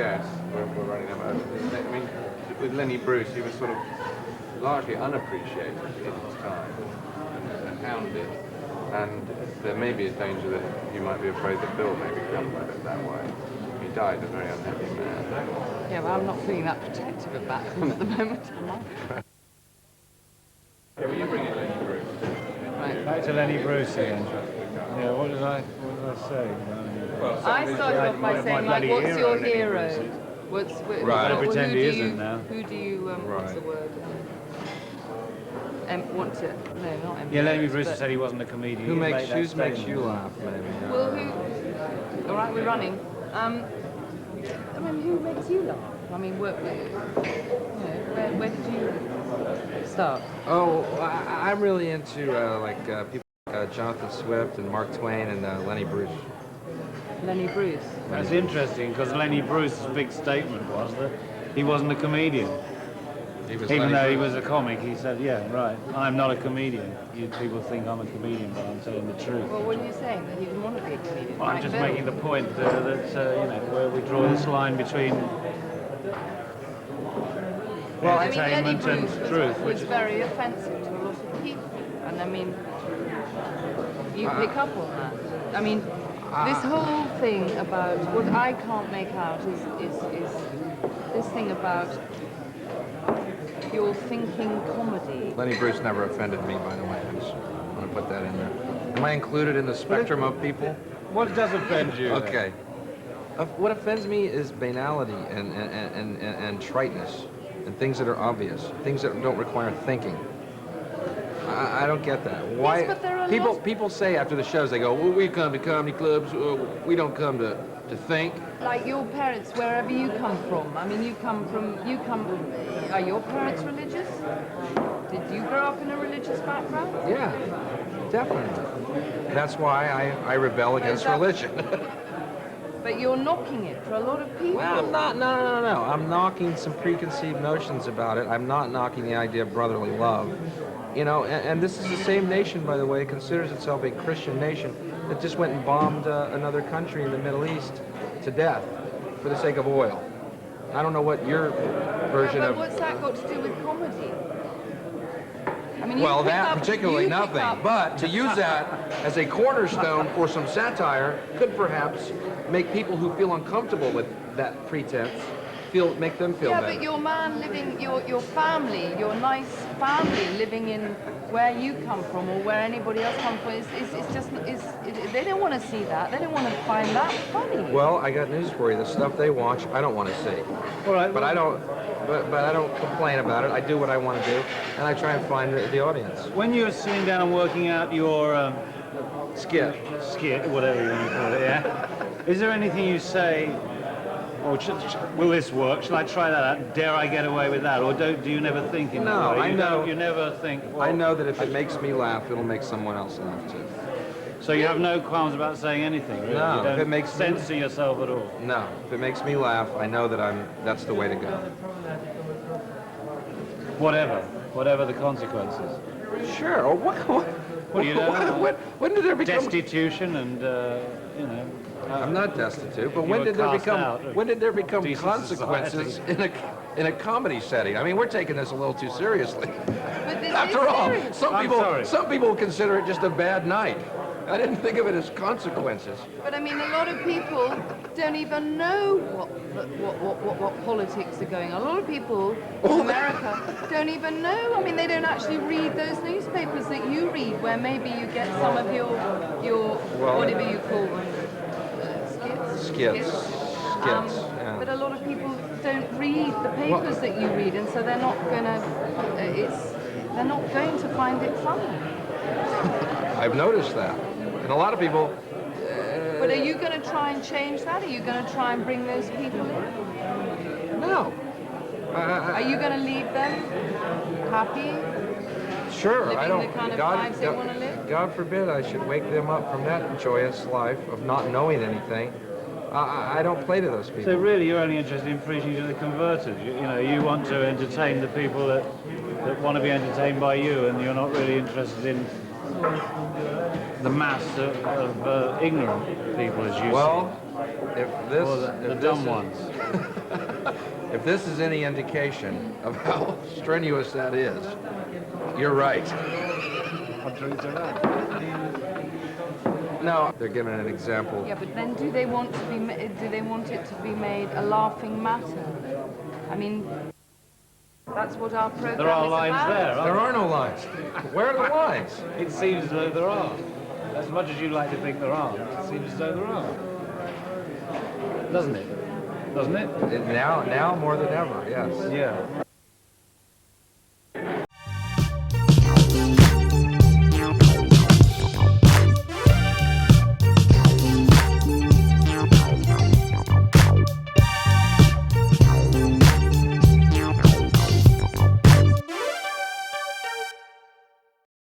guess, we're running out of time. I mean, with Lenny Bruce, he was sort of largely unappreciated in his time and hounded. And there may be a danger that you might be afraid that Bill may become that way. He died a very unhappy man. Yeah, well, I'm not feeling that protective about him at the moment. Yeah, will you bring in Lenny Bruce? Right. Back to Lenny Bruce again. Yeah, what did I say? Well, I started off by saying, like, what's your hero? Right. I pretend he who isn't now. Who do you, what's the word? Want to, no, not emulate. Yeah, Lenny Bruce said he wasn't a comedian. Who makes you laugh, maybe? Well, all right, we're running. I mean, who makes you laugh? I mean, where did you start? Oh, I'm really into people like Jonathan Swift and Mark Twain and Lenny Bruce. Lenny Bruce. That's interesting, because Lenny Bruce's big statement was that he wasn't a comedian. Even though he was a comic, he said, yeah, right, I'm not a comedian. People think I'm a comedian, but I'm telling the truth. Well, what are you saying? That he didn't want to be a comedian? Well, I'm just making the point that where we draw this line between entertainment and truth. Which was very offensive to a lot of people. And I mean, you pick up on that. I mean, this whole thing about, what I can't make out is this thing about your thinking comedy. Lenny Bruce never offended me, by the way. I just want to put that in there. Am I included in the spectrum of people? What does offend you? Okay. What offends me is banality and triteness and things that are obvious, things that don't require thinking. I don't get that. Why? Yes, but there are people say after the shows, they go, well, we come to comedy clubs, we don't come to think. Like your parents, wherever you come from. I mean, are your parents religious? Did you grow up in a religious background? Yeah, definitely. That's why I rebel against religion. But you're knocking it for a lot of people. Well, I'm not, no. I'm knocking some preconceived notions about it. I'm not knocking the idea of brotherly love. You know, and this is the same nation, by the way, considers itself a Christian nation that just went and bombed another country in the Middle East to death for the sake of oil. I don't know what your version but of... what's that got to do with comedy? I mean, Well, that particularly nothing, but to use that as a cornerstone for some satire could perhaps make people who feel uncomfortable with that pretense make them feel better. Yeah, but your man living, your family, your nice family living in where you come from or where anybody else comes from, they don't want to see that. They don't want to find that funny. Well, I got news for you. The stuff they watch, I don't want to see. All right, but I don't complain about it. I do what I want to do, and I try and find the audience. When you're sitting down and working out your skit, whatever you want to call it, yeah? Is there anything you say, or will this work? Shall I try that out? Dare I get away with that? Or do you never think in that way? I know. You never think, well, I know that if it makes me laugh, it'll make someone else laugh too. So you have no qualms about saying anything, really? No, you don't if it makes censor yourself at all? No, if it makes me laugh, I know that that's the way to go. Whatever the consequences. Sure. Or when did there become destitution and I'm not destitute, but when did there become consequences in a comedy setting? I mean, we're taking this a little too seriously. After all, some people consider it just a bad night. I didn't think of it as consequences. But I mean, a lot of people don't even know what politics are going on. A lot of people in America don't even know. I mean, they don't actually read those newspapers that you read, where maybe you get some of your whatever you call them, skits. Yeah. But a lot of people don't read the papers that you read, and so they're not going to find it funny. I've noticed that. And a lot of people... But are you going to try and change that? Are you going to try and bring those people in? No. Are you going to leave them happy? Sure. Living I don't... the kind of lives they want to live? God forbid I should wake them up from that joyous life of not knowing anything. I don't play to those people. So really you're only interested in preaching to the converted. You want to entertain the people that want to be entertained by you, and you're not really interested in the mass of ignorant people, as you Well, if this, or the if dumb this ones. if this is any indication of how strenuous that is, you're right. What truth are that? No, they're giving an example. Yeah, but then do they want it to be made a laughing matter? I mean, that's what our program There are is lines about. there, There aren't are no lines. Where are the lines? there? It seems as though there are. As much as you like to think there aren't, it seems as though there are. Doesn't it? Doesn't it? Now more than ever, yes. Yeah.